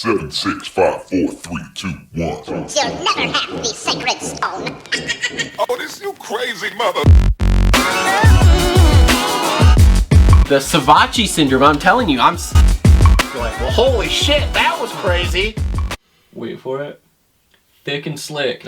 7, 6, 5, 4, 3, 2, 1. You'll never have the sacred stone. Oh, this you crazy mother. The Savachi syndrome, I'm telling you, I'm like, well, holy shit, that was crazy. Wait for it. Thick and slick.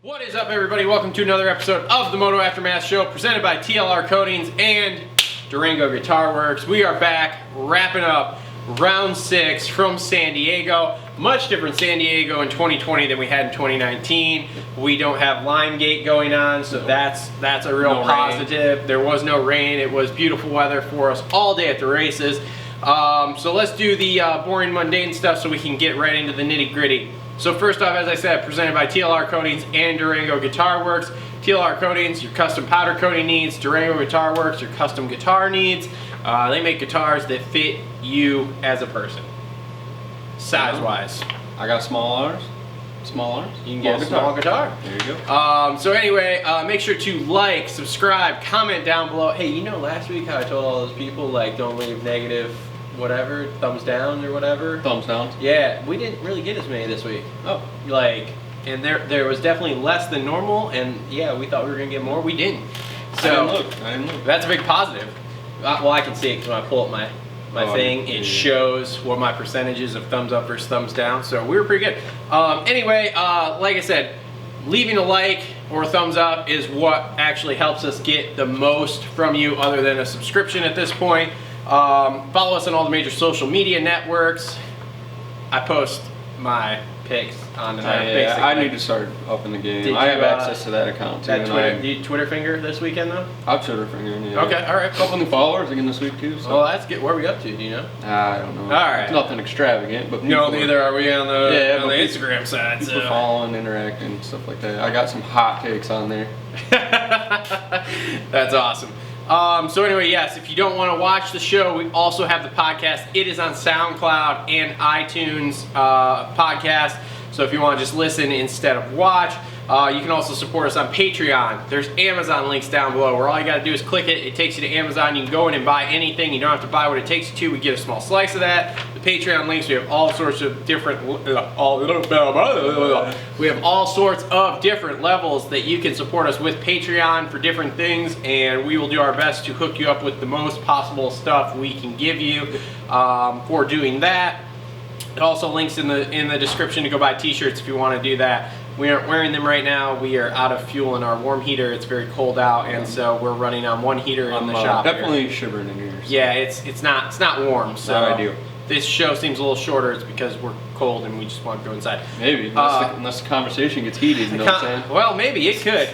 What is up, everybody? Welcome to another episode of the Moto Aftermath Show, presented by TLR Coatings and Durango Guitar Works. We are back wrapping up round 6 from San Diego. Much different San Diego in 2020 than we had in 2019. We don't have line gate going on, so that's a real positive. There was no rain. It was beautiful weather for us all day at the races. So let's do the boring, mundane stuff so we can get right into the nitty-gritty. So first off, as I said, presented by TLR Coatings and Durango Guitar Works. TLR Coatings, your custom powder coating needs. Durango Guitar Works, your custom guitar needs. They make guitars that fit you as a person, size-wise. I got small arms. Small arms. You can get a small guitar. There you go. So anyway, make sure to like, subscribe, comment down below. Hey, you know last week how I told all those people, like, don't leave negative whatever, thumbs down or whatever? Thumbs down? Yeah, we didn't really get as many this week. Oh. Like, and there was definitely less than normal, and yeah, we thought we were going to get more. We didn't. So, I didn't look. That's a big positive. Well, I can see it because when I pull up my thing, it shows what my percentages of thumbs up versus thumbs down, so we were pretty good. Anyway, like I said, leaving a like or a thumbs up is what actually helps us get the most from you other than a subscription at this point. Follow us on all the major social media networks. I post my pics on there. I need to start up in the game. I have access to that account too. Do you Twitter finger this weekend though? I'll Twitter finger, yeah. Okay, alright. A couple new followers again this week too. So. Well, that's good. Where are we up to, do you know? I don't know. Alright. It's nothing extravagant, but no, neither are we on the, on the people, Instagram side. People following, interacting, stuff like that. I got some hot takes on there. That's awesome. So anyway, yes, if you don't want to watch the show, we also have the podcast. It is on SoundCloud and iTunes podcast. So if you want to just listen instead of watch, you can also support us on Patreon. There's Amazon links down below where all you got to do is click it. It takes you to Amazon. You can go in and buy anything. You don't have to buy what it takes you to. We get a small slice of that. The Patreon links, we have all sorts of different levels that you can support us with Patreon for different things, and we will do our best to hook you up with the most possible stuff we can give you for doing that. It also links in the description to go buy t-shirts if you want to do that. We aren't wearing them right now. We are out of fuel in our warm heater. It's very cold out, and so we're running on one heater in the shop. Definitely shivering in here. So. Yeah, it's not warm. So not ideal. This show seems a little shorter. It's because we're cold and we just want to go inside. Maybe unless the conversation gets heated. You know what I'm saying? Well, maybe it could.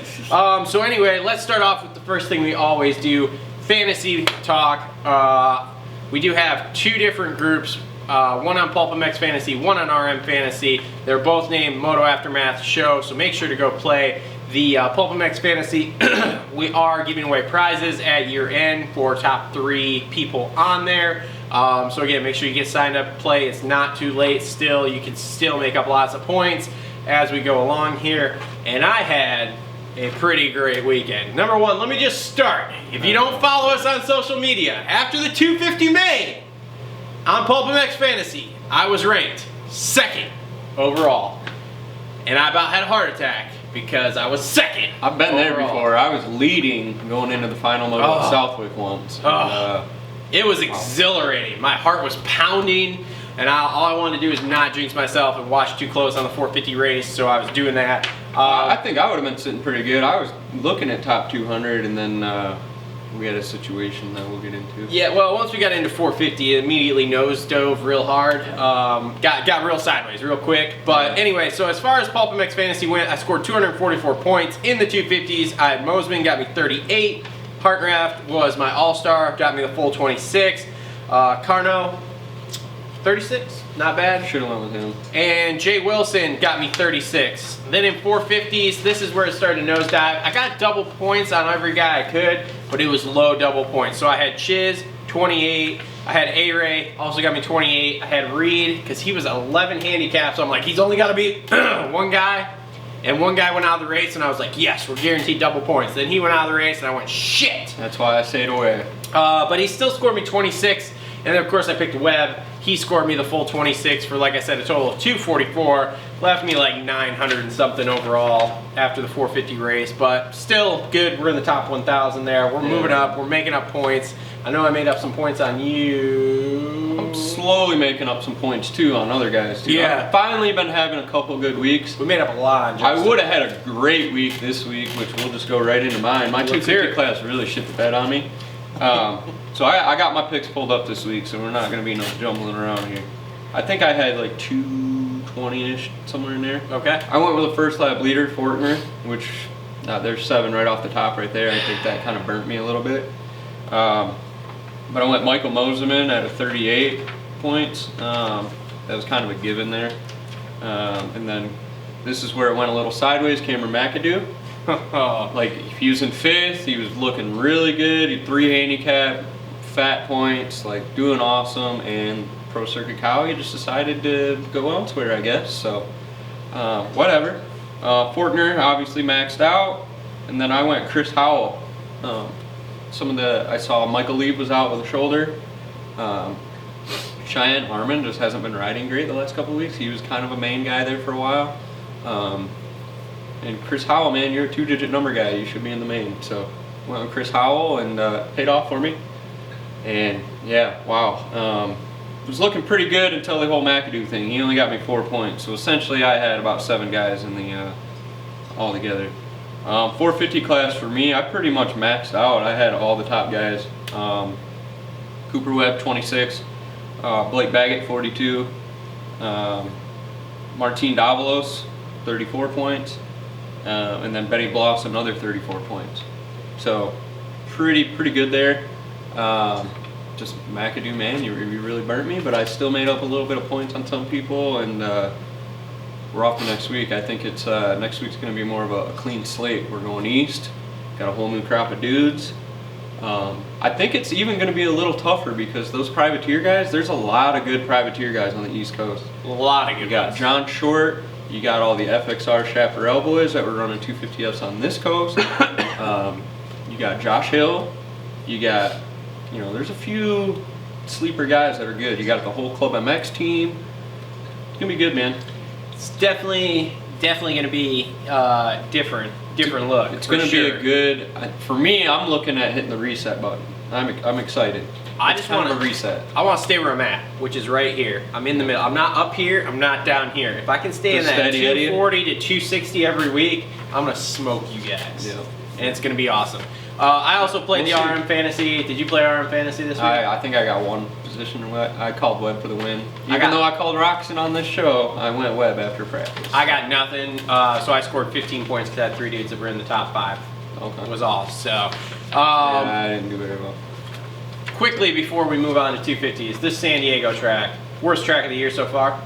So anyway, let's start off with the first thing we always do: fantasy talk. We do have two different groups. One on Pulp MX Fantasy, one on RM Fantasy. They're both named Moto Aftermath Show, so make sure to go play the Pulp MX Fantasy. We are giving away prizes at year end for top 3 people on there. So again, make sure you get signed up to play. It's not too late still. You can still make up lots of points as we go along here. And I had a pretty great weekend. Number one, let me just start. If you don't follow us on social media, after the 250 May, on Pulp MX Fantasy, I was ranked 2nd overall. And I about had a heart attack because I was 2nd. I've been there before. I was leading going into the final moto of Southwick once. It was exhilarating. My heart was pounding, and all I wanted to do is not jinx myself and watch too close on the 450 race, so I was doing that. I think I would have been sitting pretty good. I was looking at top 200, and then we had a situation that we'll get into. Yeah, well, once we got into 450, it immediately nose dove real hard. Got real sideways real quick. But anyway, so as far as Pulp MX Fantasy went, I scored 244 points in the 250s. I had Mosman, got me 38. Hartgraft was my all-star, got me the full 26. Carno, 36. Not bad. Should have went with him. And Jay Wilson got me 36. Then in 450s, this is where it started to nosedive. I got double points on every guy I could, but it was low double points. So I had Chiz, 28. I had A-Ray, also got me 28. I had Reed, because he was 11 handicap, so I'm like, he's only got to beat one guy. And one guy went out of the race, and I was like, yes, we're guaranteed double points. Then he went out of the race, and I went, shit. That's why I stayed away. But he still scored me 26. And then, of course, I picked Webb. He scored me the full 26 for, like I said, a total of 244. Left me like 900 and something overall after the 450 race. But still good. We're in the top 1,000 there. We're moving up. We're making up points. I know I made up some points on you. I'm slowly making up some points, too, on other guys, too. Yeah. I've finally been having a couple good weeks. We made up a lot. I would have had a great week this week, which we'll just go right into mine. My 250 class really shit the bed on me. So I got my picks pulled up this week, so we're not going to be no jumbling around here. I think I had like 220-ish, somewhere in there. Okay. I went with the first lap leader, Forkner, which there's 7 right off the top right there. I think that kind of burnt me a little bit. But I went Michael Moseman at a 38 points. That was kind of a given there. And then this is where it went a little sideways, Cameron McAdoo. Like, he was in 5th, he was looking really good, he had 3 handicap, fat points, like doing awesome, and Pro Circuit Cow, he just decided to go elsewhere, I guess, so whatever. Forkner obviously maxed out, and then I went Chris Howell. I saw Michael Lieb was out with a shoulder. Cheyenne Harmon just hasn't been riding great the last couple of weeks. He was kind of a main guy there for a while. And Chris Howell, man, you're a 2-digit number guy. You should be in the main. So went with Chris Howell and paid off for me. And yeah, wow. It was looking pretty good until the whole McAdoo thing. He only got me 4 points. So essentially I had about 7 guys in the all together. 450 class for me, I pretty much maxed out. I had all the top guys. Cooper Webb 26, Blake Baggett 42, Martin Davalos 34 points, and then Benny Bloss another 34 points. So pretty good there. Just McAdoo, man, you really burnt me, but I still made up a little bit of points on some people, and we're off to next week. I think it's next week's going to be more of a clean slate. We're going east, got a whole new crop of dudes. I think it's even going to be a little tougher because those privateer guys, there's a lot of good privateer guys on the East Coast. A lot of good You got guys. John Short, you got all the FXR Chaparral boys that were running 250Fs on this coast. You got Josh Hill, you got, there's a few sleeper guys that are good. You got the whole Club MX team. It's going to be good, man. It's definitely going to be different look. It's going to be a good. For me, I'm looking at hitting the reset button. I'm excited. I just want a reset. I want to stay where I'm at, which is right here. I'm in the middle. I'm not up here. I'm not down here. If I can stay in that 240 to 260 every week, I'm gonna smoke you guys. Yeah. And it's gonna be awesome. I also played We'll the see. RM Fantasy. Did you play RM Fantasy this week? I think I got one position. I called Webb for the win. I Even though I called Roxon on this show, I went Webb after practice. I got nothing. So I scored 15 points because I had 3 dudes that were in the top 5. Okay. Was all. So. Yeah, I didn't do very well. Quickly before we move on to 250s, this San Diego track, worst track of the year so far.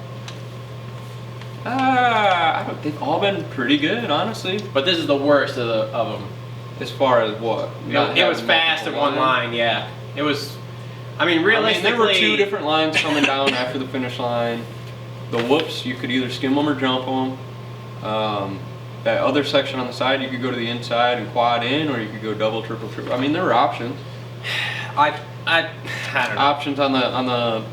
They've all been pretty good, honestly. But this is the worst of them. As far as what? It was fast at one line, yeah. It was, realistically. there were 2 different lines coming down after the finish line. The whoops, you could either skim them or jump them. That other section on the side, you could go to the inside and quad in, or you could go double, triple. There were options. I don't know. Options on the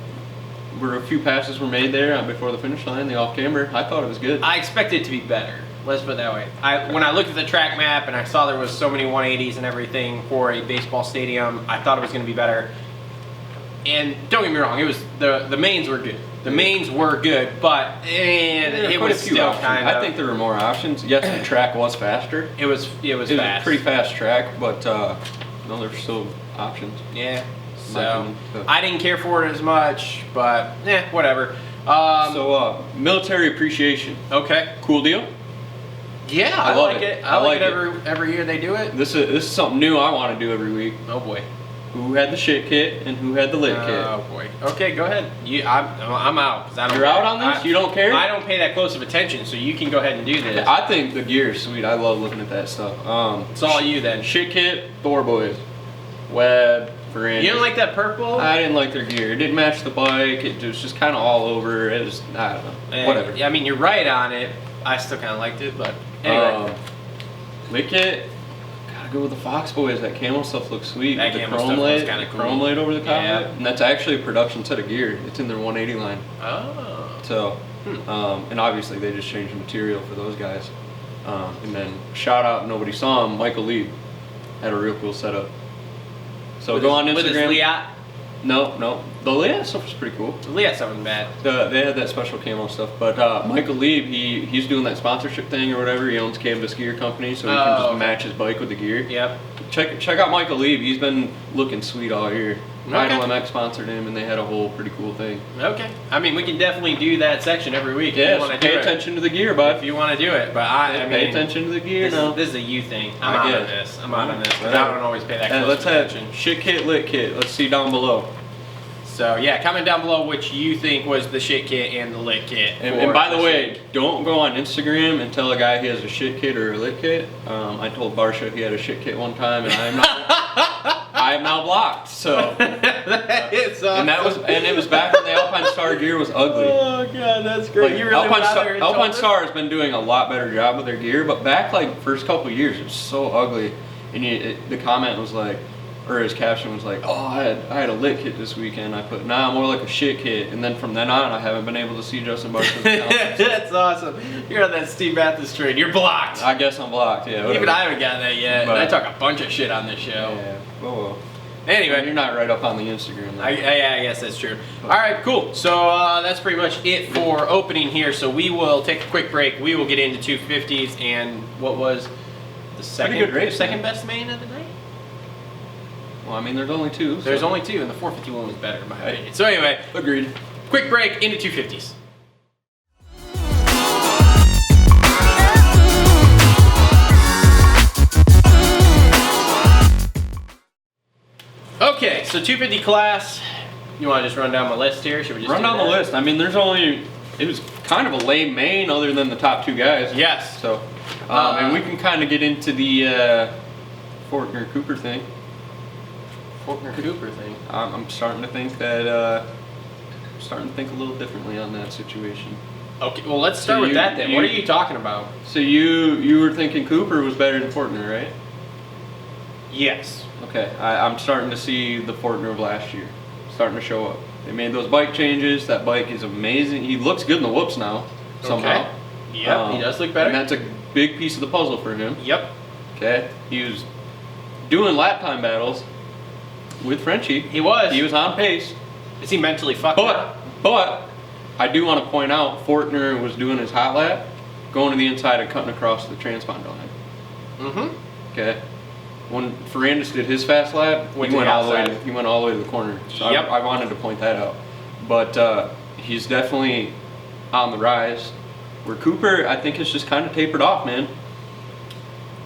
where a few passes were made there before the finish line, the off camber. I thought it was good. I expected it to be better. Let's put it that way. When I looked at the track map and I saw there was so many 180s and everything for a baseball stadium, I thought it was going to be better. And don't get me wrong, it was the mains were good. The mains were good, but it was still kind of. I think there were more options. Yes, the track was faster. It was It was fast. a pretty fast track, but no, there's still options. Yeah. So opinion. I didn't care for it as much, but whatever. Military appreciation. Okay. Cool deal. Yeah, I I love like it. it. I I like like it every year they do it. This is something new I want to do every week. Oh boy. Who had the shit kit and who had the lit kit? Oh boy. Okay, go ahead. I'm out. 'Cause I don't You're care. out on this? You don't care? I don't pay that close of attention, so you can go ahead and do this. I think the gear is sweet. I love looking at that stuff. It's all you then. Shit kit, Thor boys. Webb, Ferrandis. You didn't like that purple? I didn't like their gear. It didn't match the bike. It was just kind of all over. It was, I don't know. Whatever. Yeah, I mean, you're right on it. I still kind of liked it, but anyway. Lickit, gotta go with the Fox Boys. That camo stuff looks sweet. That with the camo chrome stuff looks light, kinda the cool. chrome light over the top Yeah. of it. And that's actually a production set of gear. It's in their 180 line. Oh. So, and obviously they just changed the material for those guys. And then shout out, nobody saw him, Michael Lee had a real cool setup. So go on Instagram. With his Liat? No. The Liat stuff was pretty cool. The Liat stuff was bad. They had that special camo stuff, but Michael Lee, he's doing that sponsorship thing or whatever. He owns Canvas Gear Company, so he can just match his bike with the gear. Yep. Check out Michael Lee. He's been looking sweet all year. Okay. Idle MX sponsored him, and they had a whole pretty cool thing. Okay. I mean, we can definitely do that section every week. Yeah, if you want to pay attention to the gear, bud. If you want to do it, but I mean, pay attention to the gear now. This is a you thing. I'm I out get on it. this. I'm out on this. 'Cause Right. I don't always pay that close Let's have attention. shit kit, lit kit. Let's see down below. So yeah, comment down below which you think was the shit kit and the lit kit. And by the way, don't go on Instagram and tell a guy he has a shit kit or a lit kit. I told Barsha he had a shit kit one time, and I am now blocked. So, It's awesome. and it was back when the Alpine Star gear was ugly. Oh god, that's great. Like, You really Alpine Star has been doing a lot better job with their gear, but back like first couple years it was so ugly. And the comment was like, or his caption was like, "Oh, I had a lit kit this weekend." I put, "Nah, more like a shit kit." And then from then on, I haven't been able to see Justin Barsha's account. That's awesome. You're on that Steve Mathis train. You're blocked. I guess I'm blocked. Yeah. Even whatever. I haven't gotten that yet. But- I talk a bunch of shit on this show. Yeah. Well. Anyway, You're not right up on the Instagram. Though. I guess that's true. All right, cool. So that's pretty much it for opening here. So we will take a quick break. We will get into 250s and what was the second, good race, second man. best main of the night? Well, I mean, there's only two. There's so. only two, and the 451 was better in my opinion. So anyway, Agreed. quick break into 250s. Okay, so 250 class. You want to just run down my list here? Should we just Run do down the that? list. I mean, it was kind of a lame main other than the top two guys. Yes. So, and we can kind of get into the Forkner Cooper thing. Forkner Cooper thing. I'm starting to think that a little differently on that situation. Okay, well let's start So with you- that then. you- What are you talking about? So you were thinking Cooper was better than Forkner, right? Yes. Okay, I'm starting to see the Forkner of last year starting to show up. They made those bike changes. That bike is amazing. He looks good in the whoops now, somehow. Okay. Yep, he does look better. And that's a big piece of the puzzle for him. Yep. Okay, he was doing lap time battles with Frenchie. He was. He was on pace. Is he mentally fucked up? But I do want to point out Forkner was doing his hot lap, going to the inside and cutting across the transponder line. Mm-hmm. Okay. When Ferrandis did his fast lap, Went he to went the all the way. outside. He went all the way to the corner. So Yep. I wanted to point that out. But he's definitely on the rise. Where Cooper, I think, has just kind of tapered off, man.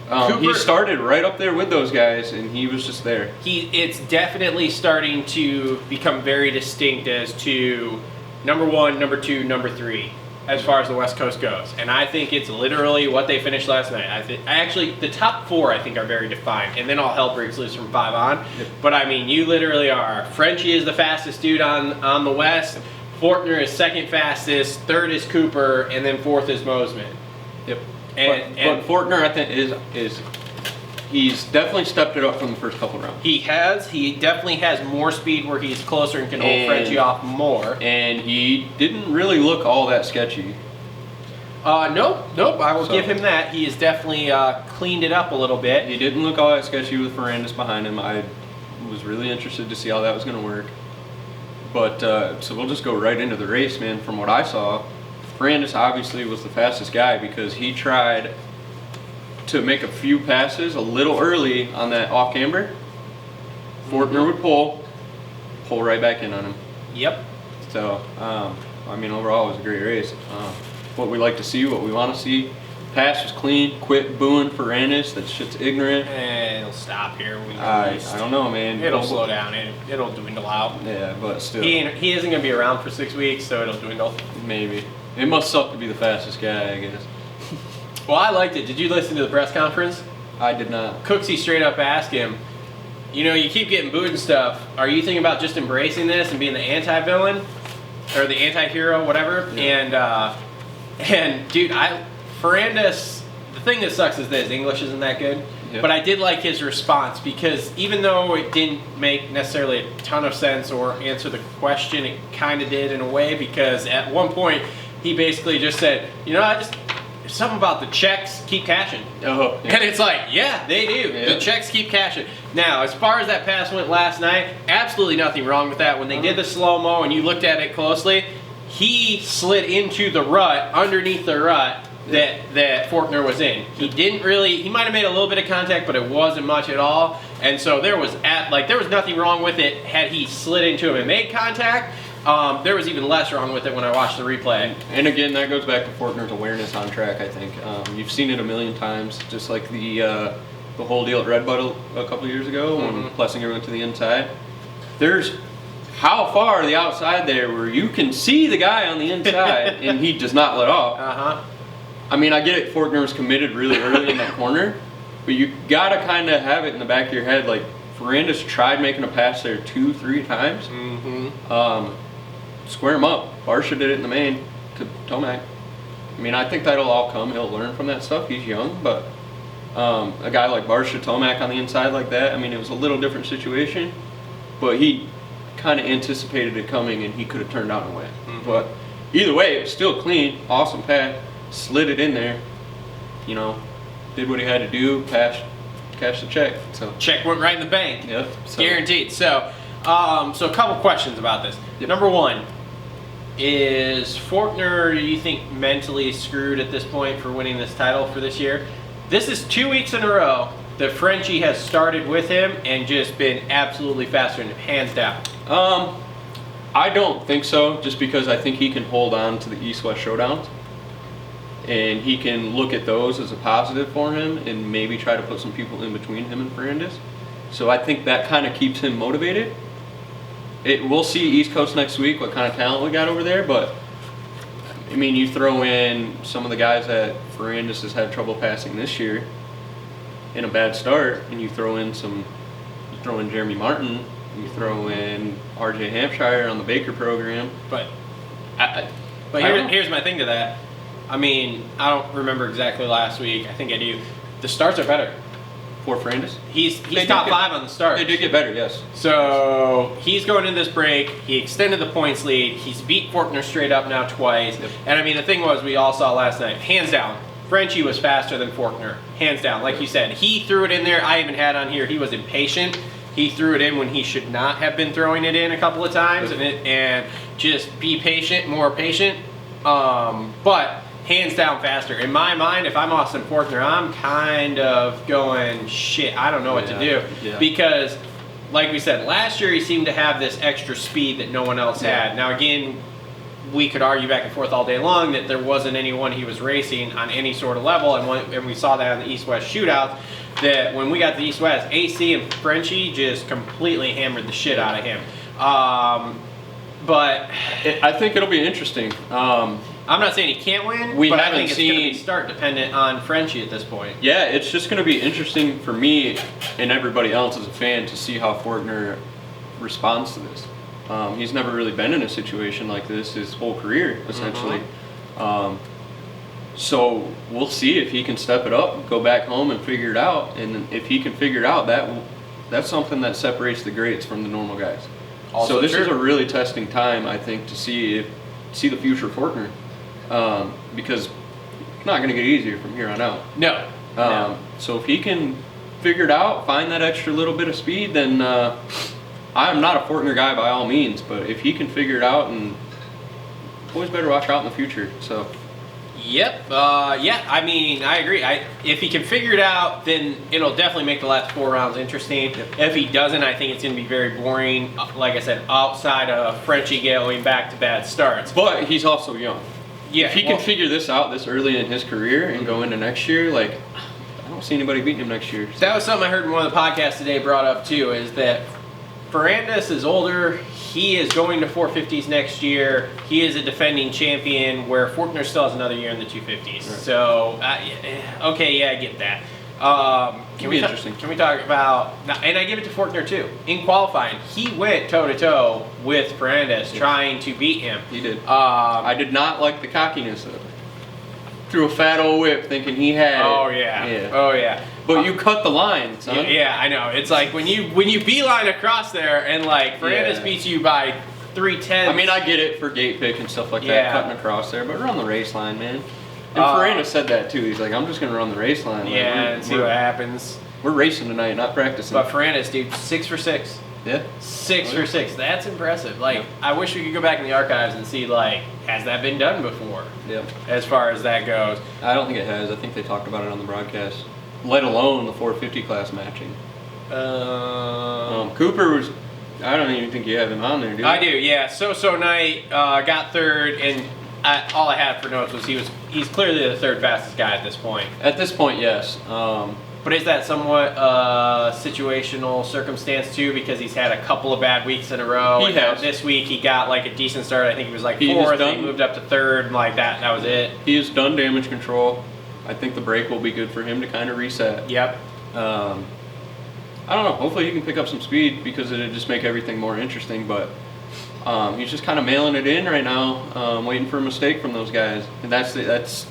He Cooper- started right up there with those guys, and he was just there. It's definitely starting to become very distinct as to number one, number two, number three, as far as the West Coast goes. And I think it's literally what they finished last night. Actually, the top four I think are very defined, and then all hell breaks loose from 5 on. Yep. But I mean, you literally are. Frenchie is the fastest dude on the West. Forkner is second fastest. Third is Cooper, and then fourth is Mosman. Yep. And but Forkner, I think, is he's definitely stepped it up from the first couple rounds. he definitely has more speed where he's closer and can hold Frenchie off more. And he didn't really look all that sketchy. Nope. I will So- give him that. He has definitely cleaned it up a little bit. He didn't look all that sketchy with Ferrandis behind him. I was really interested to see how that was going to work. But, so we'll just go right into the race, man. From what I saw, Ferrandis obviously was the fastest guy because he tried to make a few passes a little early on that off camber. Forkner would pull right back in on him. Yep. So, I mean, overall, it was a great race. What we like to see, what we want to see. Pass was clean. Quit booing Ferrandis. That shit's ignorant. It'll stop here. I don't know, man. It'll slow down. It'll dwindle out. Yeah, but still. He isn't going to be around for 6 weeks, so it'll dwindle. Maybe. It must suck to be the fastest guy, I guess. Well, I liked it. Did you listen to the press conference? I did not. Cooksey straight up asked him, you know, you keep getting booed and stuff. Are you thinking about just embracing this and being the anti-villain or the anti-hero, whatever? Yeah. And dude, Ferrandis, the thing that sucks is this, English isn't that good. Yep. But I did like his response because even though it didn't make necessarily a ton of sense or answer the question, it kind of did in a way, because at one point he basically just said, you know, there's something about the checks keep cashing. Oh, yeah. And it's like, yeah, they do. Yeah. The checks keep cashing. Now, as far as that pass went last night, absolutely nothing wrong with that. When they did the slow-mo and you looked at it closely, he slid into the rut, underneath the rut, that Forkner was in. He didn't really, he might have made a little bit of contact, but it wasn't much at all. And so there was nothing wrong with it had he slid into him and made contact. There was even less wrong with it when I watched the replay. And again, that goes back to Forkner's awareness on track, I think. You've seen it a million times, just like the whole deal at Red Bud a couple years ago when Plessinger went to the inside. There's how far the outside there where you can see the guy on the inside and he does not let off. Uh-huh. I mean, I get it, Forkner was committed really early in that corner, but you gotta kind of have it in the back of your head, like Ferrandis tried making a pass there 2-3 times. Square him up. Barsha did it in the main to Tomac. I mean, I think that'll all come. He'll learn from that stuff. He's young, but a guy like Barsha Tomac on the inside like that, I mean, it was a little different situation, but he kind of anticipated it coming and he could have turned out and went. But either way, it was still clean, awesome pass, slid it in there, you know, did what he had to do, cashed the check. So Check went right in the bank. Yep. So. Guaranteed. So a couple questions about this. Yep. Number one, is Forkner, do you think, mentally screwed at this point for winning this title for this year? This is 2 weeks in a row that Frenchie has started with him and just been absolutely faster and hands down. I don't think so, just because I think he can hold on to the East-West showdowns and he can look at those as a positive for him and maybe try to put some people in between him and Ferrandis. So I think that kind of keeps him motivated. We'll see East Coast next week, what kind of talent we got over there, but I mean, you throw in some of the guys that Ferrandis has had trouble passing this year in a bad start, and you throw in Jeremy Martin, you throw in RJ Hampshire on the Baker program. But here's my thing to that. I mean, I don't remember exactly last week. I think I do. The starts are better. For Ferrandis? He's top 5 on the start. They did get better, yes. So he's going into this break. He extended the points lead. He's beat Forkner straight up now twice. Yep. And I mean, the thing was, we all saw last night, hands down, Frenchie was faster than Forkner. Hands down. Like you said, he threw it in there. I even had on here, he was impatient. He threw it in when he should not have been throwing it in a couple of times. And just be patient, more patient. But hands down faster. In my mind, if I'm Austin Forkner, I'm kind of going, shit, I don't know what to do. Yeah. Because, like we said, last year he seemed to have this extra speed that no one else had. Now, again, we could argue back and forth all day long that there wasn't anyone he was racing on any sort of level, and we saw that in the East-West shootout, that when we got the East-West, AC and Frenchie just completely hammered the shit out of him. But I think it'll be interesting. I'm not saying he can't win, but I think it's going to be start dependent on Frenchie at this point. Yeah, it's just going to be interesting for me and everybody else as a fan to see how Forkner responds to this. He's never really been in a situation like this his whole career, essentially. So we'll see if he can step it up, go back home and figure it out. And if he can figure it out, that's something that separates the greats from the normal guys. Also so this true. is a really testing time, I think, to see the future of Forkner. Because it's not going to get easier from here on out. No. So if he can figure it out, find that extra little bit of speed, then I'm not a Forkner guy by all means, but if he can figure it out, and boys better watch out in the future. So. Yep. Yeah. I mean, I agree. If he can figure it out, then it'll definitely make the last 4 rounds interesting. Yep. If he doesn't, I think it's going to be very boring. Like I said, outside of Frenchie going back to bad starts. But he's also young. Yeah. If he can figure this out this early in his career and go into next year, like, I don't see anybody beating him next year. That was something I heard in one of the podcasts today brought up too, is that Ferrandis is older. He is going to 450s next year. He is a defending champion, where Forkner still has another year in the 250s. Right. So, okay, yeah, I get that. Can we talk about, and I give it to Forkner too. In qualifying, he went toe-to-toe with Ferrandis trying to beat him. He did. I did not like the cockiness of it. Threw a fat old whip thinking he had Oh, it. yeah. Oh, yeah. But you cut the line, son. Yeah, I know. It's like when you beeline across there and like Ferrandis beats you by 3/10. I mean, I get it for gate pick and stuff like that, cutting across there, but run the race line, man. And Ferrandis said that too. He's like, I'm just going to run the race line. Like, and see what happens. We're racing tonight, not practicing. But Ferrandis, dude, 6 for 6. Yeah. 6 for 6. That's impressive. Like, I wish we could go back in the archives and see, like, has that been done before? Yeah. As far as that goes. I don't think it has. I think they talked about it on the broadcast. Let alone the 450 class matching. Cooper was. I don't even think you have him on there, do you? I do, yeah. So Knight got third, and all I had for notes was he's clearly the third fastest guy at this point. At this point, yes. But is that somewhat situational circumstance too? Because he's had a couple of bad weeks in a row. He has. This week he got like a decent start. I think he was like fourth. He moved up to third, and like that was it. He has done damage control. I think the break will be good for him to kind of reset. Yep. I don't know. Hopefully he can pick up some speed because it'll just make everything more interesting. But he's just kind of mailing it in right now, waiting for a mistake from those guys. And that's.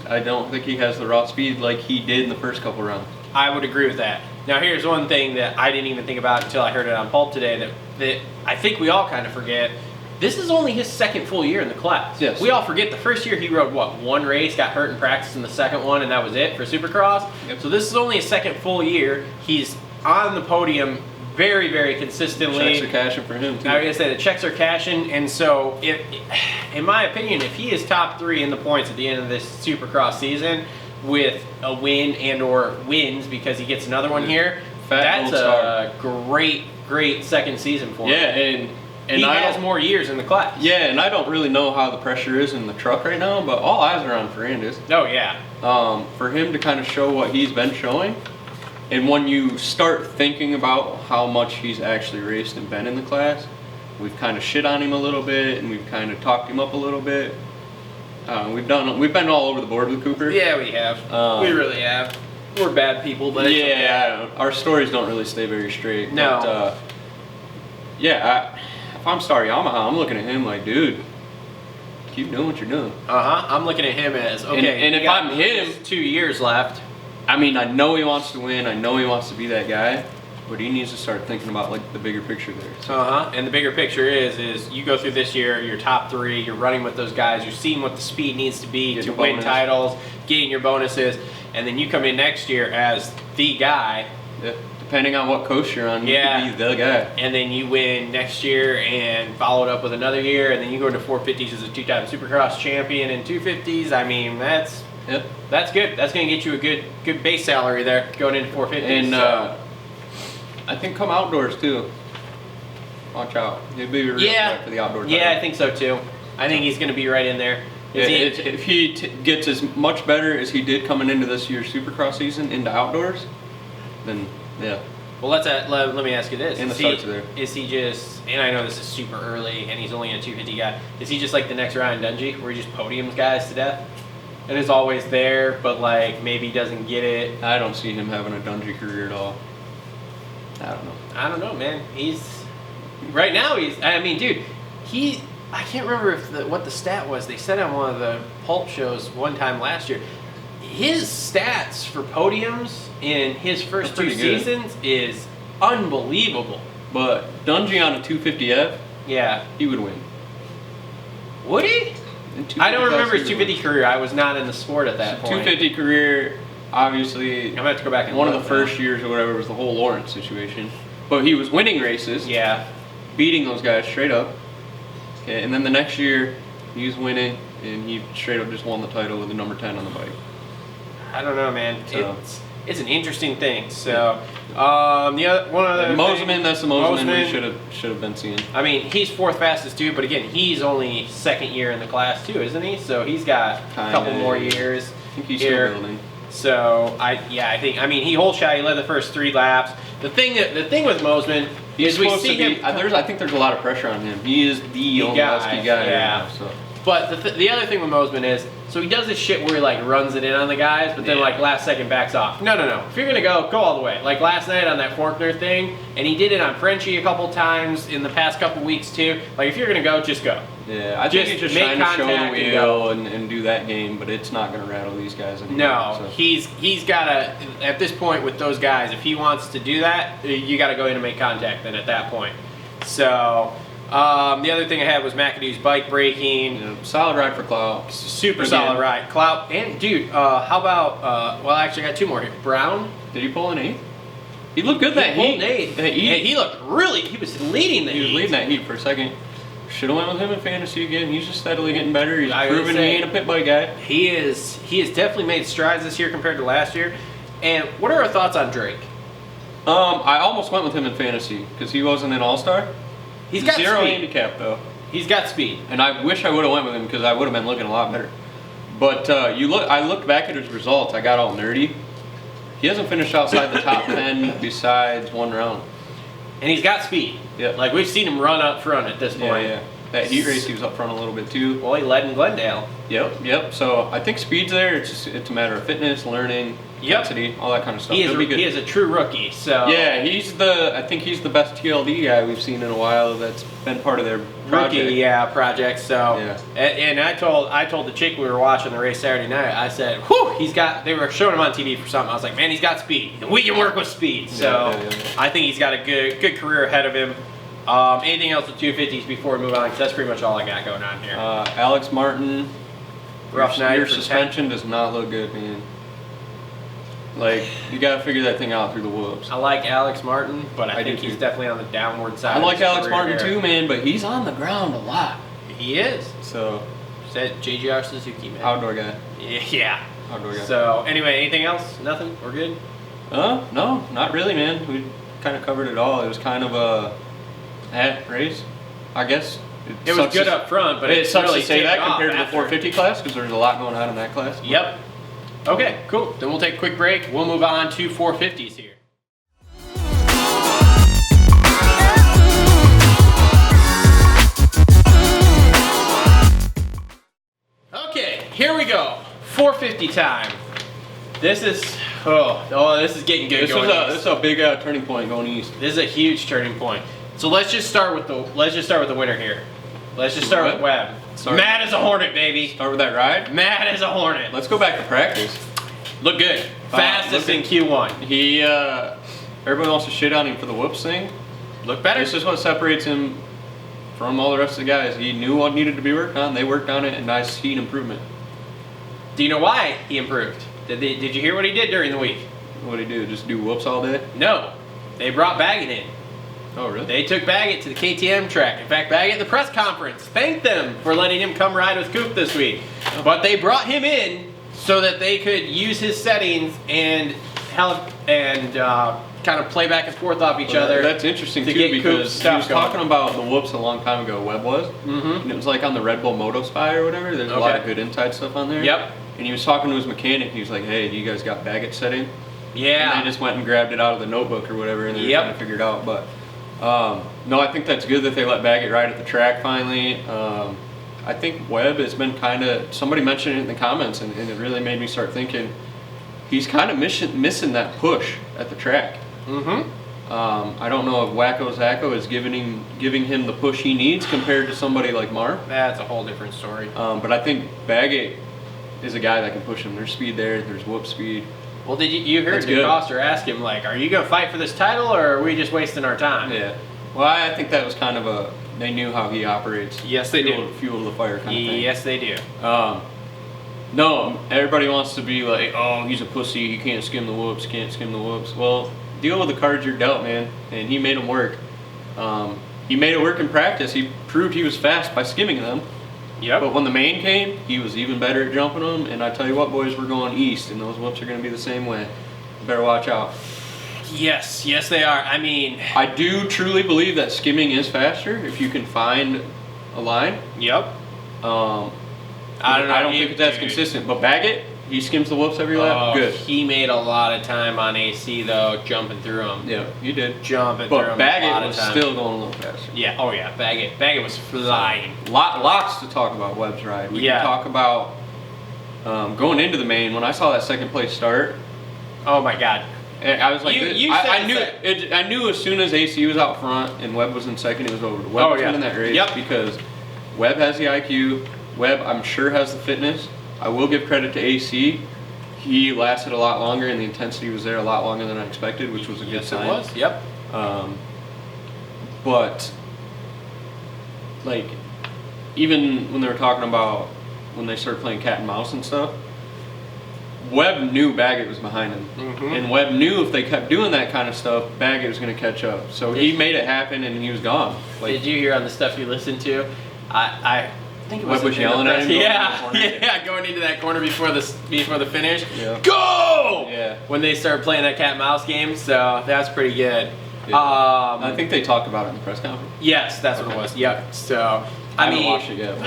I don't think he has the raw speed like he did in the first couple rounds. I would agree with that. Now here's one thing that I didn't even think about until I heard it on Pulp today that I think we all kind of forget. This is only his second full year in the class. Yes. We all forget the first year he rode, one race, got hurt in practice in the second one, and that was it for Supercross. Yep. So this is only his second full year. He's on the podium very, very consistently. Checks are cashing for him, too. I was going to say, the checks are cashing, and so, in my opinion, if he is top 3 in the points at the end of this Supercross season with a win and or wins because he gets another one here, that's a great second season for him. Yeah, and he has more years in the class. Yeah, and I don't really know how the pressure is in the truck right now, but all eyes are on Ferrandis. Oh, yeah. For him to kind of show what he's been showing, and when you start thinking about how much he's actually raced and been in the class, we've kind of shit on him a little bit, and we've kind of talked him up a little bit. We've been all over the board with Cooper. Yeah, we have. We really have. We're bad people, but our stories don't really stay very straight. No. But, if I'm Star Yamaha, I'm looking at him like, dude, keep doing what you're doing. I'm looking at him as, okay, and if I'm him, 2 years left. I mean, I know he wants to win. I know he wants to be that guy, but he needs to start thinking about like the bigger picture there. So. And the bigger picture is you go through this year, you're top 3, you're running with those guys, you're seeing what the speed needs to be to win titles, getting your bonuses, and then you come in next year as the guy. Yeah. Depending on what coast you're on, you can be the guy. And then you win next year and follow it up with another year, and then you go into 450s as a 2-time Supercross champion and 250s. I mean, that's good. That's going to get you a good base salary there going into 450s. And I think come outdoors too. Watch out. He'll be real for the outdoor title. Yeah, I think so too. I think he's going to be right in there. If he gets as much better as he did coming into this year's Supercross season into outdoors, then yeah. Well, let me ask you this. And the starts are there. Is he just, and I know this is super early, and he's only a 250 guy, is he just like the next Ryan Dungey, where he just podiums guys to death? And is always there, but like maybe doesn't get it? I don't see him having a Dungey career at all. I don't know, man. Right now, I mean, dude, I can't remember what the stat was. They said on one of the Pulp shows one time last year, his stats for podiums in his first 2 seasons is unbelievable. But Dungey on a 250F, he would win. Would he? I don't remember his 250 career. I was not in the sport at that point. 250 career, obviously, I'm going to have to go back and one of the first years or whatever was the whole Lawrence situation. But he was winning races. Yeah. Beating those guys straight up. Okay, and then the next year, he was winning, and he straight up just won the title with the number 10 on the bike. I don't know, man. So. It's an interesting thing. So, that's the Moseman we should have been seeing. I mean, he's 4th fastest too, but again, he's only 2nd year in the class too, isn't he? So he's got a couple more years. I think he's still building. So I think he whole shot. He led the first 3 laps. The thing with Moseman is we see him. I think there's a lot of pressure on him. He is the only Husky guy. Yeah. Right now, so. But the other thing with Moseman is So he does this shit where he like runs it in on the guys, but then like last second backs off. No. If you're gonna go all the way. Like last night on that Forkner thing, and he did it on Frenchie a couple times in the past couple weeks too. Like if you're gonna go, just go. Yeah, I think he's just make trying to show the contact and wheel and do that game, but it's not going to rattle these guys anymore. No, so. he's got to, at this point with those guys, if he wants to do that, you got to go in and make contact then at that point. So, the other thing I had was McAdoo's bike braking. Yeah, solid ride for Clout. Super solid ride. Clout, and dude, how about, well, actually I got two more here. Brown. Did he pull an 8th? He looked good that heat. heat. And he looked really, he was leading the heat. He was leading that heat for a second. Should have went with him in fantasy again. He's just steadily getting better. He's proven he ain't a pit bike guy. He has definitely made strides this year compared to last year. And what are our thoughts on Drake? I almost went with him in fantasy because he wasn't an all-star. He's got zero speed. handicap though. He's got speed. And I wish I would have went with him because I would have been looking a lot better. But I looked back at his results. I got all nerdy. He hasn't finished outside the top 10 besides one round. And he's got speed. Yeah. Like we've seen him run up front at this point. Yeah. That heat race, he was up front a little bit too. Well, he led in Glendale. Yep. So I think speed's there. It's a matter of fitness, learning, intensity, all that kind of stuff. He is a true rookie. So yeah, I think he's the best TLD guy we've seen in a while. That's been part of their project. project. So and I told the chick we were watching the race Saturday night. I said, "Whew, they were showing him on TV for something." I was like, "Man, he's got speed. And we can work with speed." So I think he's got a good career ahead of him. Anything else with 250s before we move on? Because that's pretty much all I got going on here. Alex Martin, rough night. Your suspension does not look good, man. Like, you got to figure that thing out through the whoops. I like Alex Martin, but I think he's definitely on the downward side. I like Alex Martin too, man, but he's on the ground a lot. He is. So. Is that JGR Suzuki, man? Outdoor guy. Yeah. Outdoor guy. So, anyway, anything else? Nothing? We're good? No, not really, man. We kind of covered it all. It was kind of a race, I guess. It was good up front, but it it's sucks really to say that compared to the after. 450 class because there's a lot going on in that class. Yep. Okay, cool. Then we'll take a quick break. We'll move on to 450s here. Okay, here we go. 450 time. This is this is getting good. This is a big turning point going east. This is a huge turning point. So let's just start with the winner here. Let's just start with Webb. Mad as a hornet, baby. Start with that ride. Mad as a hornet. Let's go back to practice. Look good. Fastest in Q1. He everybody wants to shit on him for the whoops thing. Look better. This is what separates him from all the rest of the guys. He knew what needed to be worked on. They worked on it, and I see an improvement. Do you know why he improved? Did you hear what he did during the week? What did he do? Just do whoops all day? No. They brought Baggett in. Oh, really? They took Baggett to the KTM track. In fact, Baggett at the press conference thanked them for letting him come ride with Coop this week. But they brought him in so that they could use his settings and kind of play back and forth off each other. That's interesting too because he was talking about the whoops a long time ago. Webb was, and it was like on the Red Bull Moto Spy or whatever. There's a lot of good inside stuff on there. Yep. And he was talking to his mechanic. He was like, "Hey, do you guys got Baggett setting?" Yeah. And they just went and grabbed it out of the notebook or whatever, and they were trying to figure it out. But no, I think that's good that they let Baggett ride at the track finally. I think Webb has been kind of, somebody mentioned it in the comments, and it really made me start thinking he's kind of missing that push at the track. I don't know if Wacko Zacko is giving him the push he needs compared to somebody like Marv. That's a whole different story. But I think Baggett is a guy that can push him. There's speed there. There's whoop speed. Well, did you heard DeCoster ask him, like, are you going to fight for this title, or are we just wasting our time? Yeah. Well, I think that was kind of they knew how he operates. Yes, they do. Fuel the fire kind of thing. Yes, they do. No, everybody wants to be like, oh, he's a pussy. He can't skim the whoops. Well, deal with the cards you're dealt, man. And he made them work. He made it work in practice. He proved he was fast by skimming them. Yep. But when the main came, he was even better at jumping them. And I tell you what, boys, we're going east, and those whoops are going to be the same way. You better watch out. Yes, they are. I mean, I do truly believe that skimming is faster if you can find a line. Yep. I don't think that's consistent. But Baggett, he skims the whoops every lap. Good. He made a lot of time on AC though, jumping through them. Yeah, you did. Jumping through them. But Baggett was still going a little faster. Yeah. Oh yeah. Baggett was flying. Lots to talk about Webb's ride. We can talk about Going into the main, when I saw that second place start, Oh my God. and I was like, I knew said- I knew as soon as AC was out front and Webb was in second, it was over. Webb was winning that race because Webb has the IQ. Webb, I'm sure, has the fitness. I will give credit to AC. He lasted a lot longer, and the intensity was there a lot longer than I expected, which was a good sign. It was. Yep. But like, even when they were talking about when they started playing cat and mouse and stuff, Webb knew Baggett was behind him, and Webb knew if they kept doing that kind of stuff, Baggett was going to catch up. So he made it happen, and he was gone. Like, did you hear on the stuff you listened to? I think it Webb was yelling at him. Going into that corner before the finish. Yeah. Go! Yeah. When they started playing that cat and mouse game, so that's pretty good. Yeah. I think they talked about it in the press conference. Yes, that's what it was. Yep. So I haven't watched it yet.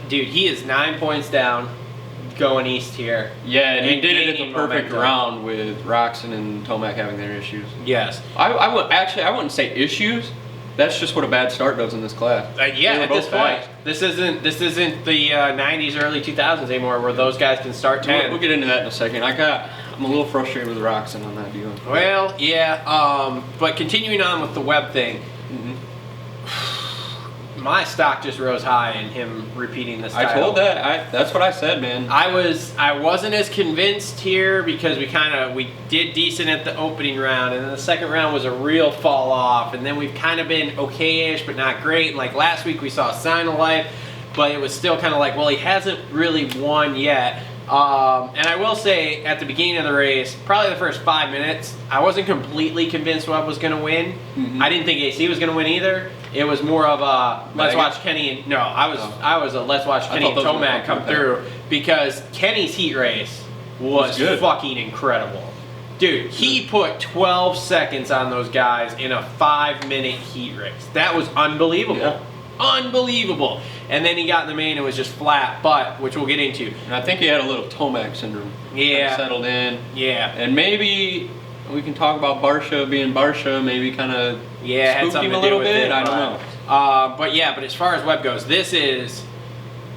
Dude, he is 9 points down, going east here. Yeah, and he did it at the gaining perfect momentum. round with Roxon and Tomac having their issues. Yes. I wouldn't say issues. That's just what a bad start does in this class. Yeah, They were at this both point, fast. this isn't the 90s, early 2000s anymore, where those guys can start 10. We'll get into that in a second. I'm a little frustrated with Roxon on that deal. Well, yeah, but continuing on with the Webb thing, my stock just rose high in him repeating this title. I told that. That's what I said, man. I wasn't as convinced here because we did decent at the opening round, and then the second round was a real fall off, and then we've kind of been okay-ish but not great. And like last week we saw a sign of life, but it was still kind of like, well, he hasn't really won yet. And I will say, at the beginning of the race, probably the first 5 minutes, I wasn't completely convinced Webb was going to win. I didn't think AC was going to win either. It was more of a let's watch Kenny and I was a let's watch Kenny and Tomac come through, because Kenny's heat race was fucking incredible. Dude, he put 12 seconds on those guys in a 5-minute heat race. That was unbelievable. Yeah. Unbelievable. And then he got in the main and was just flat, which we'll get into. And I think he had a little Tomac syndrome. Yeah. Kinda settled in. Yeah. And maybe we can talk about Barsha being Barsha, maybe kind of had spooked something him a to little do with bit. it, I don't know. But as far as Webb goes, this is,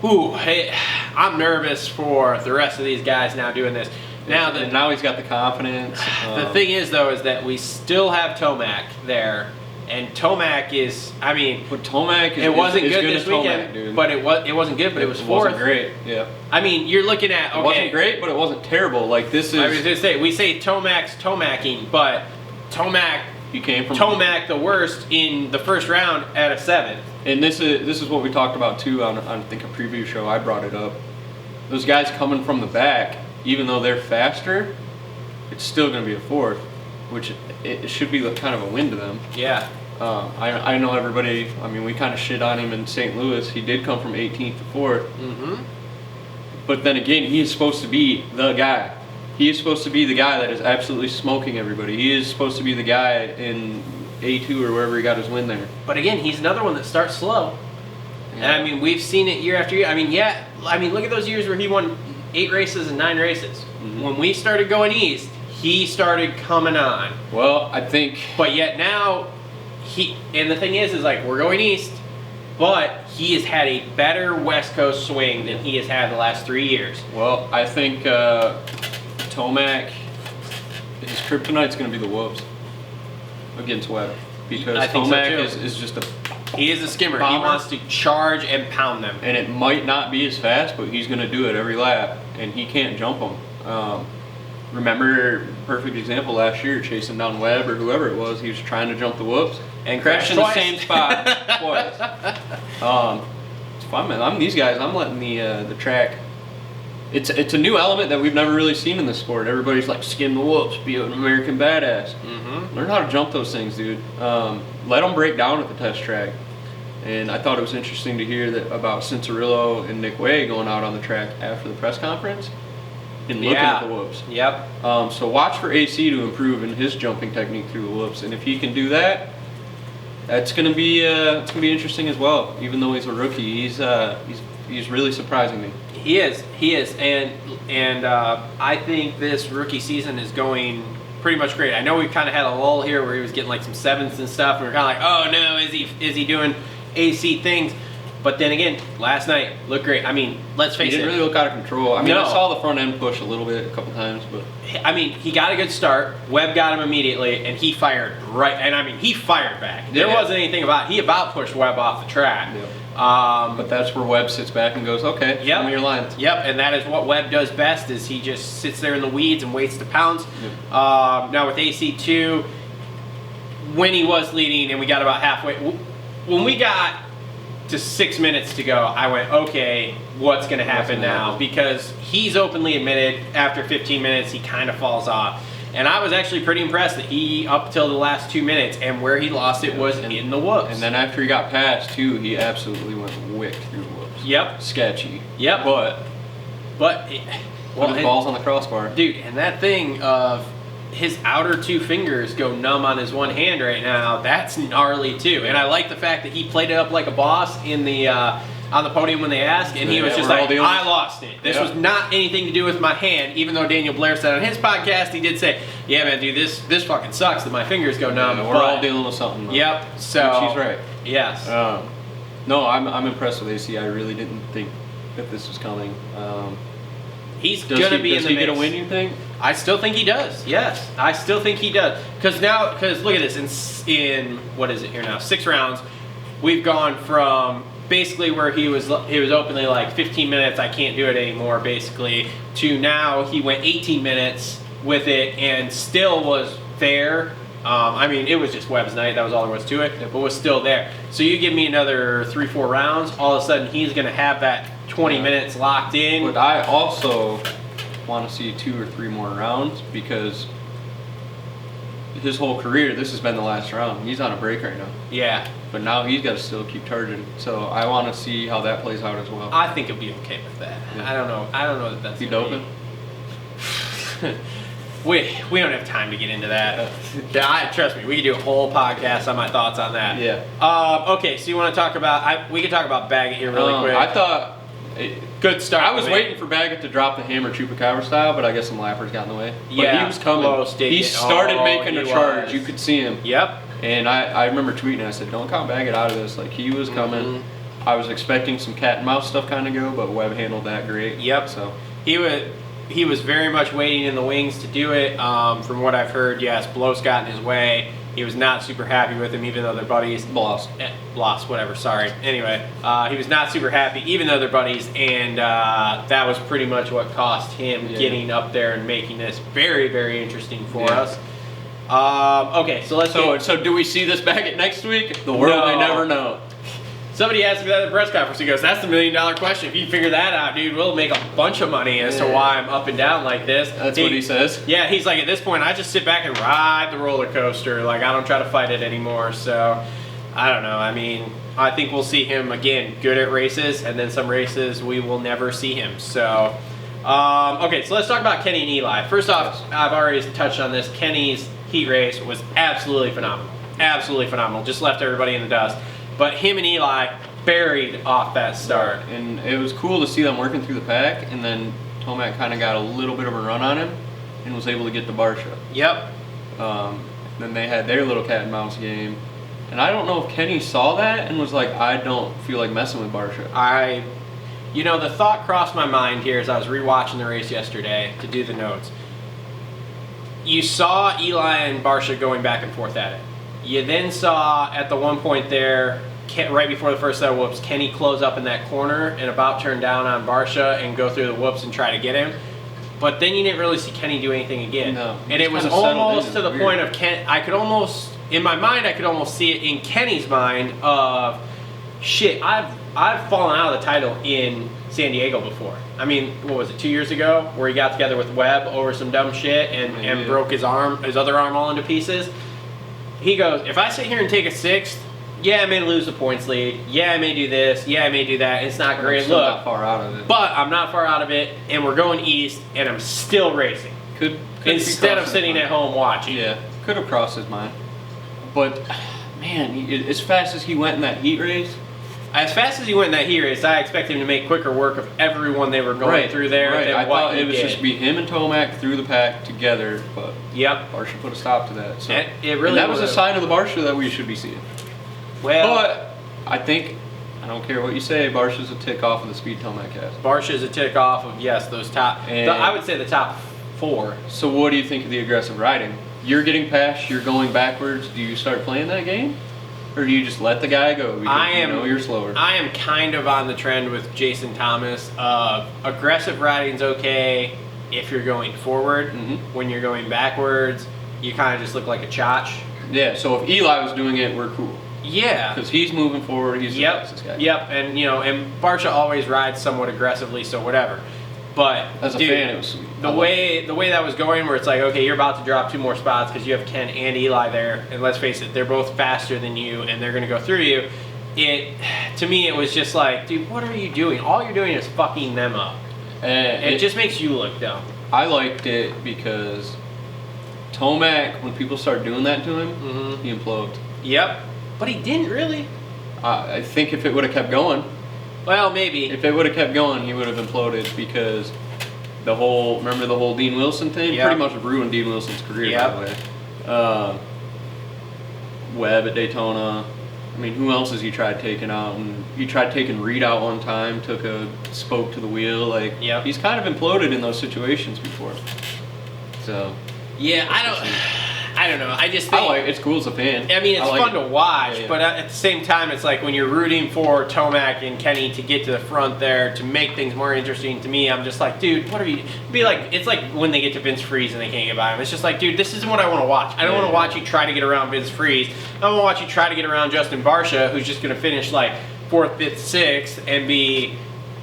I'm nervous for the rest of these guys now doing this. Now he's got the confidence. The thing is, though, is that we still have Tomac there. And Tomac is, but Tomac it wasn't is good as this Tomac, weekend, dude. but it wasn't good, but it was It fourth. wasn't great. Yeah. You're looking at, okay. It wasn't great, but it wasn't terrible. Like, this is. I was going to say, we say Tomac's Tomacking, but Tomac you came from Tomac the worst in the first round at a 7th. And this is what we talked about too on I think a preview show. I brought it up. Those guys coming from the back, even though they're faster, it's still going to be a 4th, which it should be kind of a win to them. Yeah. I know everybody. We kind of shit on him in St. Louis. He did come from 18th to 4th. But then again, he is supposed to be the guy. He is supposed to be the guy that is absolutely smoking everybody. He is supposed to be the guy in A2 or wherever he got his win there. But again, he's another one that starts slow. Yeah. And we've seen it year after year. Look at those years where he won 8 races and 9 races. When we started going east, he started coming on. Well, I think. But yet now, and the thing is like, we're going east, but he has had a better West Coast swing than he has had the last 3 years. Well, I think Tomac, his kryptonite's going to be the whoops against Webb, because I think so, Tomac too. is just a. He is a skimmer. Bomber. He wants to charge and pound them. And it might not be as fast, but he's going to do it every lap, and he can't jump them. Remember, perfect example last year, chasing down Webb or whoever it was. He was trying to jump the whoops And crashed in twice. the same spot twice. It's fun, man. I'm letting the track. It's a new element that we've never really seen in this sport. Everybody's like, skim the whoops, be an American badass. Learn how to jump those things, dude. Let them break down at the test track. And I thought it was interesting to hear that about Cincerillo and Nick Way going out on the track after the press conference and looking at the whoops. Yep. So watch for AC to improve in his jumping technique through the whoops, and if he can do that, that's gonna be interesting as well. Even though he's a rookie, he's really surprising me. He is, and I think this rookie season is going pretty much great. I know we've kind of had a lull here where he was getting like some 7ths and stuff, and we're kind of like, oh no, is he doing AC things? But then again, last night looked great. I mean, let's face He it. didn't really look out of control. I mean, No. I saw the front end push a little bit a couple times, but I mean, he got a good start. Webb got him immediately, and he fired right. And I mean, he fired back. There Yeah. wasn't anything about. He about pushed Webb off the track. but that's where Webb sits back and goes, okay, Yep. show me your lines. Yep, and that is what Webb does best. Is he just sits there in the weeds and waits to pounce. Now with AC2, when he was leading, and we got about halfway. When we got to 6 minutes to go, I went, okay, what's going to happen now? Because he's openly admitted after 15 minutes he kind of falls off. And I was actually pretty impressed that he, up till the last 2 minutes, and where he lost it was in the whoops. And then after he got passed, too, he absolutely went wick through the whoops. Yep. Sketchy. Yep. But Well, his and- ball's on the crossbar. dude, and that thing of his outer two fingers go numb on his one hand right now, that's gnarly too. And I like the fact that he played it up like a boss in the on the podium when they asked, and he was just we're all like, dealing- I lost it. This was not anything to do with my hand, even though Daniel Blair said on his podcast, he did say, yeah man, dude, this fucking sucks that my fingers go numb. We're but- all dealing with something. though. Yep, so. She's right. Yes. No, I'm impressed with AC. I really didn't think that this was coming. He's Does gonna he, be in does the he mix. get a win, you think? I still think he does. Yes, I still think he does. Because look at this. In what is it here now? 6 rounds, we've gone from basically where he was openly like 15 minutes. I can't do it anymore. Basically, to now he went 18 minutes with it and still was there. I mean, it was just Webb's night. That was all there was to it, but was still there. So you give me another 3-4 rounds, all of a sudden he's going to have that 20 minutes locked in. But I also want to see 2 or 3 more rounds because his whole career, this has been the last round. He's on a break right now. Yeah. But now he's got to still keep charging. So I want to see how that plays out as well. I think he'll be okay with that. Yeah. I don't know. I don't know that that's He gonna doping? be- we don't have time to get into that. Trust me, we could do a whole podcast on my thoughts on that. Yeah. Okay, so you want to talk about? We can talk about Baggett here really quick. I thought. Good start. I was man. waiting for Baggett to drop the hammer Chupacabra style, but I guess some lappers got in the way. But Yeah, he was coming. close, did He it? started Oh, making a he charge. was. You could see him. Yep. And I remember tweeting, I said, don't count Baggett out of this. Like, he was coming. Mm-hmm. I was expecting some cat and mouse stuff kind of go, but Webb handled that great. Yep. So He was very much waiting in the wings to do it. From what I've heard, yes, Bloss got in his way. He was not super happy with him, even though they're buddies. Bloss. Lost, whatever, sorry. Anyway, he was not super happy, even though they're buddies, and that was pretty much what cost him getting up there and making this very, very interesting for us. Okay, so let's So do we see this Baggett next week? The world may No. never know. Somebody asked me that at the press conference. He goes, that's the $1 million question. If you figure that out, dude, we'll make a bunch of money as to why I'm up and down like this. That's what he says. Yeah, he's like, at this point, I just sit back and ride the roller coaster. Like, I don't try to fight it anymore. So, I don't know. I mean, I think we'll see him, again, good at races. And then some races, we will never see him. So, okay, so let's talk about Kenny and Eli. First off, I've already touched on this. Kenny's heat race was absolutely phenomenal. Absolutely phenomenal. Just left everybody in the dust. But him and Eli buried off that start. And it was cool to see them working through the pack, and then Tomac kind of got a little bit of a run on him and was able to get to Barsha. Yep. Then they had their little cat and mouse game. And I don't know if Kenny saw that and was like, I don't feel like messing with Barsha. You know, the thought crossed my mind here as I was rewatching the race yesterday to do the notes. You saw Eli and Barsha going back and forth at it. You then saw at the one point there, right before the first set of whoops, Kenny close up in that corner and about turn down on Barsha and go through the whoops and try to get him. But then you didn't really see Kenny do anything again. No, and it was kinda settled almost in. to the Weird. point of Ken. I could almost, in my mind, I could almost see it in Kenny's mind of, shit, I've fallen out of the title in San Diego before. I mean, what was it, 2 years ago, where he got together with Webb over some dumb shit and broke his other arm all into pieces. He goes, if I sit here and take a 6th, yeah, I may lose the points lead. Yeah, I may do this. Yeah, I may do that. It's not great. I'm still Look, not far out of it. but I'm not far out of it, and we're going east, and I'm still racing Could instead of crossed sitting his at mind. home watching. Yeah, could have crossed his mind. But, man, as fast as he went in that heat race, As fast as he went in that heat race, I expected him to make quicker work of everyone they were going through there. Right. Than I what thought he it was did. just be him and Tomac through the pack together, but Yep. Barsha put a stop to that. So It really and that was a would've. sign of the Barsha that we should be seeing. Well, But I think I don't care what you say, Barsha's a tick off of the speed Tomac has. Barsha is a tick off of, yes, those top, I would say the top 4. So what do you think of the aggressive riding? You're getting past, you're going backwards. Do you start playing that game? Or do you just let the guy go because you know you're slower? I am kind of on the trend with Jason Thomas. Aggressive riding's okay if you're going forward. When you're going backwards, you kind of just look like a chotch. Yeah, so if Eli was doing it, we're cool. Yeah. Because he's moving forward, he's the fastest guy. Yep, and you know, and Barsha always rides somewhat aggressively, so whatever. But as a fan, it was sweet. The way that was going, where it's like, okay, you're about to drop 2 more spots because you have Ken and Eli there, and let's face it, they're both faster than you, and they're going to go through you. To me, it was just like, dude, what are you doing? All you're doing is fucking them up. It just makes you look dumb. I liked it because Tomac, when people start doing that to him, he implodes. Yep, but he didn't really. I think if it would have kept going. Well, maybe. If it would have kept going, he would have imploded because remember the whole Dean Wilson thing? Yep. Pretty much ruined Dean Wilson's career, by the way. Webb at Daytona. I mean, who else has he tried taking out? And he tried taking Reed out one time, took a spoke to the wheel. Like, he's kind of imploded in those situations before. So. Yeah, I don't know. I just think it's cool as a fan. I mean, it's fun to watch, yeah. but at the same time, it's like when you're rooting for Tomac and Kenny to get to the front there to make things more interesting to me, I'm just like, dude, what are you? It's like when they get to Vince Freeze and they can't get by him. It's just like, dude, this isn't what I want to watch. I don't want to watch you try to get around Vince Freeze. I don't want to watch you try to get around Justin Barsha, who's just going to finish like 4th, 5th, 6th and be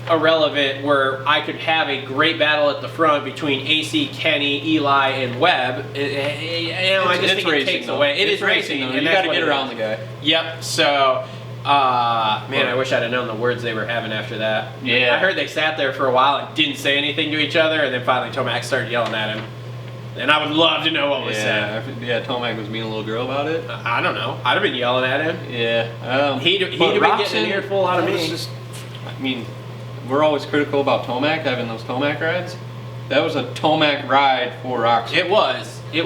irrelevant, where I could have a great battle at the front between AC, Kenny, Eli, and Webb. I just think it takes away. It is racing, and you got to get around the guy. Yep. So, man, I wish I'd have known the words they were having after that. Yeah. I heard they sat there for a while and didn't say anything to each other, and then finally Tomac started yelling at him. And I would love to know what was said. Yeah, Tomac was being a little girl about it. I don't know. I'd have been yelling at him. Yeah. He'd have been getting an earful out of me. I mean, we're always critical about Tomac having those Tomac rides. That was a Tomac ride for Roxon. It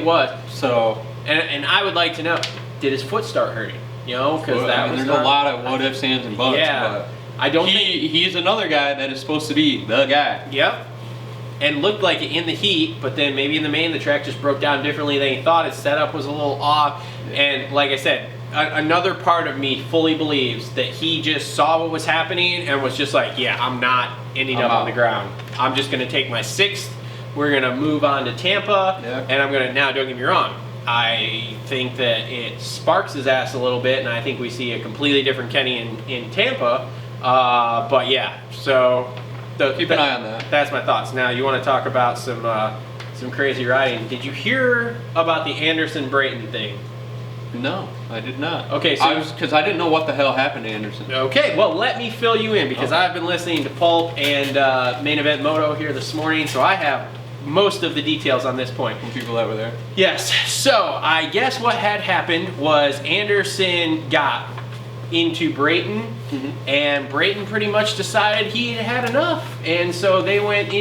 was. So, and I would like to know, did his foot start hurting? You know, because there's a lot of what ifs, ands, and buts. Yeah, but I don't. He's another guy that is supposed to be the guy. Yep. And looked like it in the heat, but then maybe in the main, the track just broke down differently than he thought. His setup was a little off, and like I said, another part of me fully believes that he just saw what was happening and was just like, yeah, I'm not ending up on the ground. I'm just going to take my 6th. We're going to move on to Tampa, and I'm going to, now don't get me wrong, I think that it sparks his ass a little bit, and I think we see a completely different Kenny in Tampa. But yeah, so keep an eye on that. That's my thoughts. Now, you want to talk about some crazy riding. Did you hear about the Anderson-Brayton thing? No, I did not. Okay, so because I didn't know what the hell happened to Anderson. Okay, well, let me fill you in because I've been listening to Pulp and Main Event Moto here this morning, so I have most of the details on this point. From people that were there. Yes. So I guess what had happened was Anderson got into Brayton, and Brayton pretty much decided he had enough, and so they went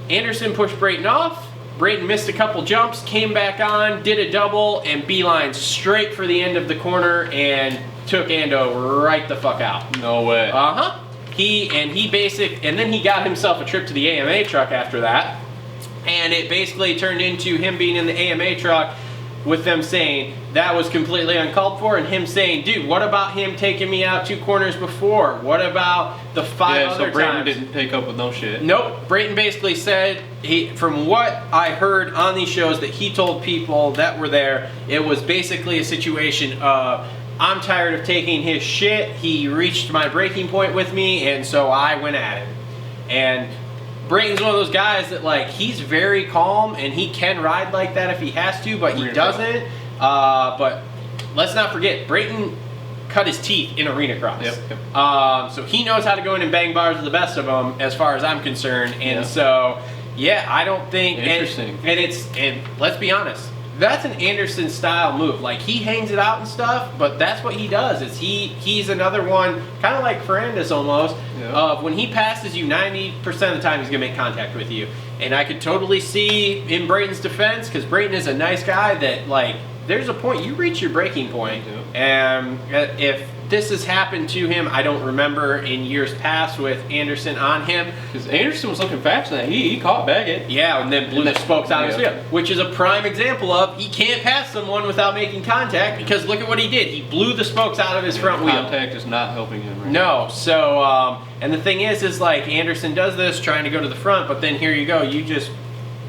Anderson pushed Brayton off. Brayton missed a couple jumps, came back on, did a double, and beeline straight for the end of the corner and took Ando right the fuck out. No way. And then he got himself a trip to the AMA truck after that, and it basically turned into him being in the AMA truck with them saying that was completely uncalled for, and him saying, dude, what about him taking me out 2 corners before? What about the 5 other so Brayton times? didn't take up with no shit. Nope. Brayton basically said, from what I heard on these shows that he told people that were there, it was basically a situation of, I'm tired of taking his shit. He reached my breaking point with me, and so I went at him. And Brayton's one of those guys that, like, he's very calm, and he can ride like that if he has to, but he doesn't. But let's not forget, Brayton cut his teeth in arena cross. Yep. So he knows how to go in and bang bars with the best of them, as far as I'm concerned. And so, yeah, I don't think... Interesting. And let's be honest, that's an Anderson style move. Like, he hangs it out and stuff, but that's what he does. Is he's another one, kind of like Ferrandis almost, of when he passes you 90% of the time, he's going to make contact with you. And I could totally see in Brayton's defense, because Brayton is a nice guy that, like, there's a point, you reach your breaking point, and if this has happened to him. I don't remember in years past with Anderson on him. Because Anderson was looking fast in that. He caught Baggett. Yeah, and then blew the spokes out of his Yeah. wheel, which is a prime example of he can't pass someone without making contact, because look at what he did. He blew the spokes out of his front wheel. Contact is not helping him right now. No, so, and the thing is like Anderson does this trying to go to the front, but then here you go, you just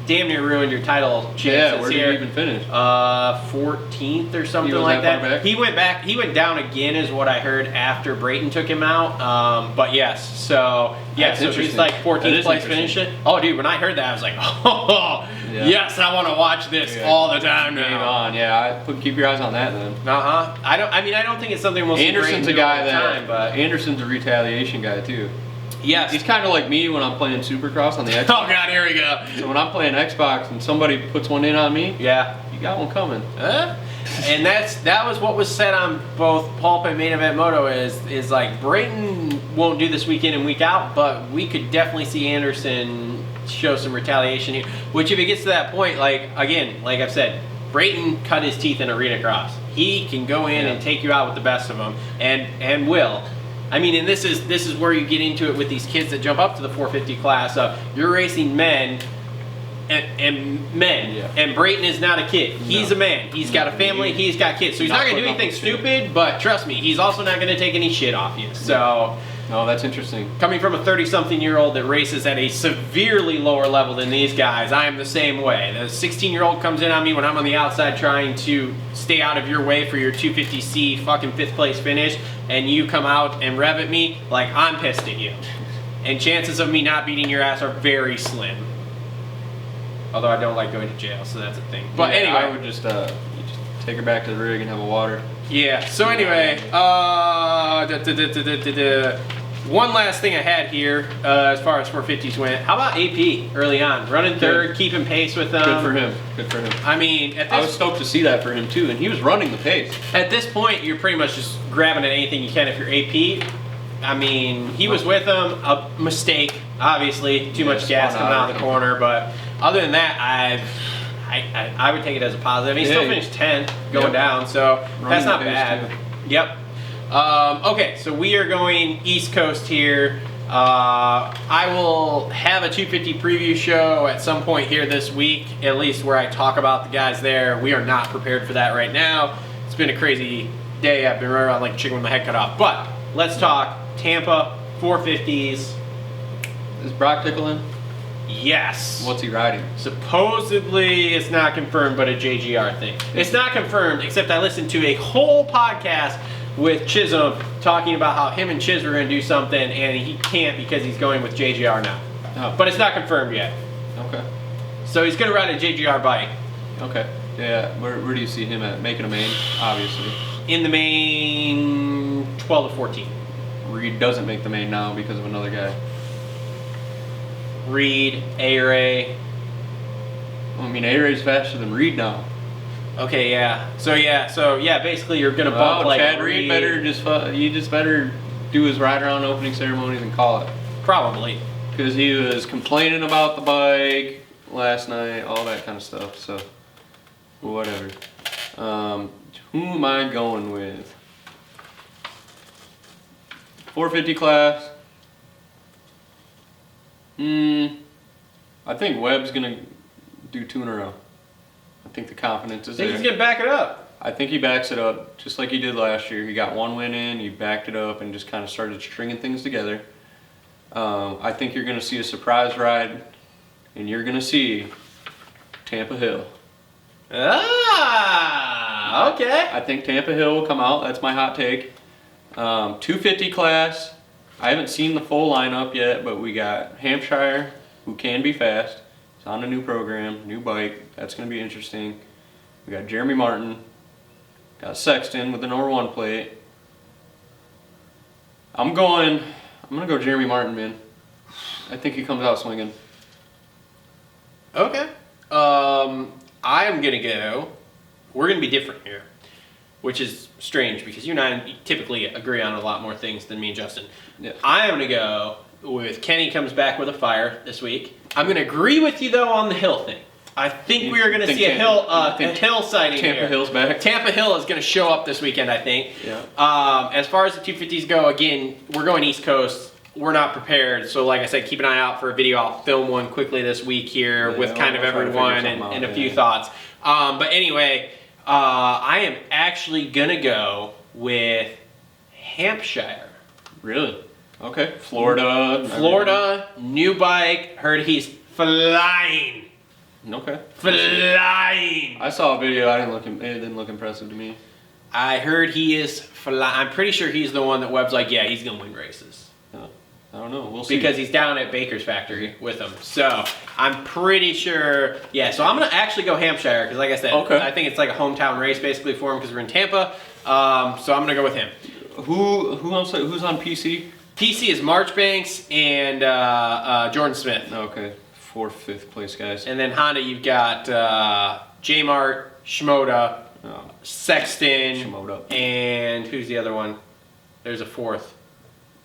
damn near ruined your title chances Yeah, where did here. he even finish? 14th or something He was like that far that. back? He went down again is what I heard after Brayton took him out. But yes, so yeah, That's so he's interesting. like That 14th is place interesting. finish. Oh dude, when I heard that I was like, oh Yeah. yes, I want to watch this Yeah. all the time Game now. on, yeah. Keep your eyes on that then. I don't think it's something we'll see Anderson's a Brayton do all guy the that. time, but Anderson's a retaliation guy too. yes. He's kind of like me when I'm playing Supercross on the Xbox. Oh god, here we go. So when I'm playing Xbox and somebody puts one in on me, Yeah. you got one coming. And that was what was said on both Pulp and Main Event Moto is like Brayton won't do this week in and week out, but we could definitely see Anderson show some retaliation here. Which if it gets to that point, like again, like I've said, Brayton cut his teeth in arena cross. He can go in and take you out with the best of them, and will. I mean, and this is where you get into it with these kids that jump up to the 450 class. You're racing men. And men, Yeah. and Brayton is not a kid. He's a man. He's got a family. He's got kids. So he's not going to do anything stupid. But trust me, he's also not going to take any shit off you. So, No, that's interesting. coming from a 30-something-year-old that races at a severely lower level than these guys, I am the same way. The 16-year-old comes in on me when I'm on the outside trying to stay out of your way for your 250C fucking 5th place finish, and you come out and rev at me like I'm pissed at you. And chances of me not beating your ass are very slim. Although I don't like going to jail, so that's a thing. But Yeah, anyway. I would just take her back to the rig and have a water. Yeah, so anyway, one last thing I had here as far as 450s went. How about AP early on? Running third, keeping pace with them. Good for him. Good for him. I mean, I was stoked to see that for him too, and he was running the pace. at this point, you're pretty much just grabbing at anything you can if you're AP. I mean, he was with them, a mistake, obviously, too much gas coming out of the corner, but other than that, I would take it as a positive. He still finished 10th going down, so that's not bad. Yep. Okay, so we are going East Coast here. I will have a 250 preview show at some point here this week, at least where I talk about the guys there. We are not prepared for that right now. It's been a crazy day. I've been running around like a chicken with my head cut off. But let's talk Tampa 450s. Is Brock Tickle in? Yes. What's he riding? Supposedly, it's not confirmed, but a JGR thing. It's not confirmed, except I listened to a whole podcast with Chisholm talking about how him and Chiz were going to do something, and he can't because he's going with JGR now. Oh. But it's not confirmed yet. Okay. So he's going to ride a JGR bike. Okay. Yeah. Where do you see him at? Making a main, obviously. In the main, 12 to 14. Reed doesn't make the main now because of another guy. Reed, A-Ray. I mean, A-Ray's faster than Reed now. Okay, yeah. So basically you're going to bump like Chad Reed better just better do his ride around opening ceremonies and call it. Probably. Because he was complaining about the bike last night, all that kind of stuff. So, whatever. Who am I going with? 450 class. I think Webb's gonna do 2 in a row. I think the confidence is I think there. he's going to back it up. I think he backs it up just like he did last year. He got 1 win in, he backed it up, and just kind of started stringing things together. I think you're going to see a surprise ride, and you're going to see Tampa Hill. Ah, okay. I think Tampa Hill will come out. That's my hot take. 250 class. I haven't seen the full lineup yet, but we got Hampshire, who can be fast. It's on a new program, new bike. That's going to be interesting. We got Jeremy Martin. Got Sexton with the number 1 plate. I'm going to go Jeremy Martin, man. I think he comes out swinging. Okay. I am going to go, we're going to be different here, which is strange because you and I typically agree on a lot more things than me and Justin. Yeah. I am going to go with Kenny comes back with a fire this week. I'm going to agree with you, though, on the Hill thing. I think we are going to see a hill sighting Tampa here. Hill's back. Tampa Hill is going to show up this weekend, I think. Yeah. As far as the 250s go, again, we're going East Coast. We're not prepared, so like I said, keep an eye out for a video. I'll film one quickly this week here with kind of everyone and a few thoughts. But anyway, I am actually going to go with Hampshire. Really? Okay. Florida. Florida, new bike. Heard he's flying. Okay. Flying. I saw a video. It didn't look impressive to me. I heard he is flying. I'm pretty sure he's the one that Webb's like, yeah, he's going to win races. I don't know. We'll see. Because he's down at Baker's factory with them. So I'm pretty sure. Yeah, so I'm going to actually go Hampshire because, like I said, okay. I think it's like a hometown race basically for him because we're in Tampa. So I'm going to go with him. Who else? Who's on PC? PC is Marchbanks and Jordan Smith. Okay. 4th, 5th place guys. And then Honda, you've got J-Mart, Shimoda, Sexton, Shimoda. And who's the other one? There's a 4th.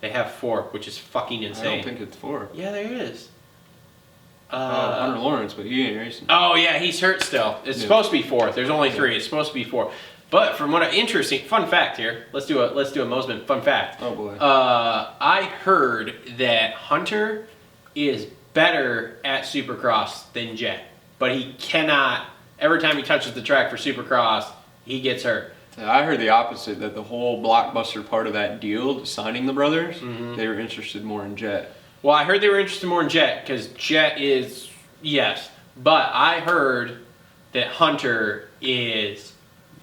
They have 4, which is fucking insane. I don't think it's 4. Yeah, there is. Hunter Lawrence, but he ain't racing. Oh yeah, he's hurt still. It's supposed to be 4th. There's only 3. It's supposed to be 4. But from what interesting fun fact here. Let's do a Mosman fun fact. Oh boy. I heard that Hunter is better at Supercross than Jet, but he cannot. Every time he touches the track for Supercross, he gets hurt. I heard the opposite, that the whole blockbuster part of that deal, signing the brothers, they were interested more in Jet. Well, I heard they were interested more in Jet because Jet is, yes, but I heard that Hunter is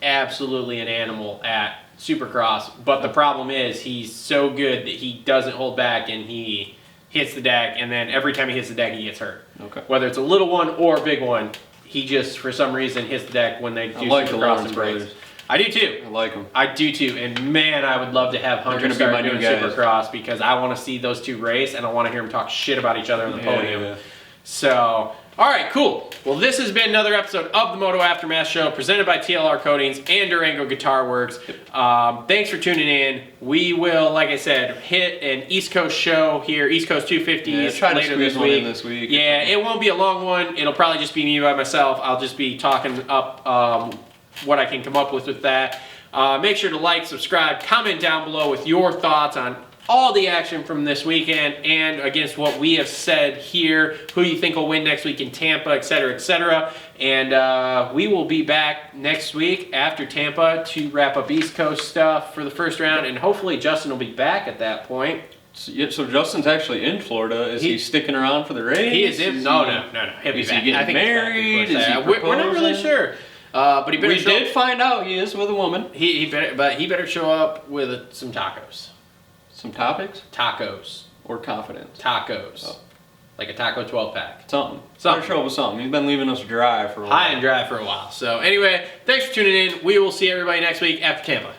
absolutely an animal at Supercross, but the problem is he's so good that he doesn't hold back and he hits the deck, and then every time he hits the deck, he gets hurt. Okay. Whether it's a little one or a big one, he just, for some reason, hits the deck when they do Supercross and breaks. I do too. I like them. I do too. And man, I would love to have Hunter start doing Supercross because I want to see those two race and I want to hear them talk shit about each other on the podium. Yeah. So, all right, cool. Well, this has been another episode of the Moto Aftermath Show presented by TLR Coatings and Durango Guitar Works. Thanks for tuning in. We will, like I said, hit an East Coast show here, East Coast 250s later this week. Yeah, it won't be a long one. It'll probably just be me by myself. I'll just be talking up what I can come up with that. Make sure to like, subscribe, comment down below with your thoughts on all the action from this weekend and against what we have said here, who you think will win next week in Tampa, etc., etc. And we will be back next week after Tampa to wrap up East Coast stuff for the first round, and hopefully Justin will be back at that point. So Justin's actually in Florida. Is he sticking around for the race? He is in. No. He'll be is back. He getting married? Is he we're not really sure. But he better. We did find out he is with a woman. He better show up with some tacos. Some topics? Tacos. Or confidence? Tacos. Oh. Like a taco 12-pack. Something. Better show up with something. He's been leaving us dry for a while. High and dry for a while. So anyway, thanks for tuning in. We will see everybody next week after Tampa.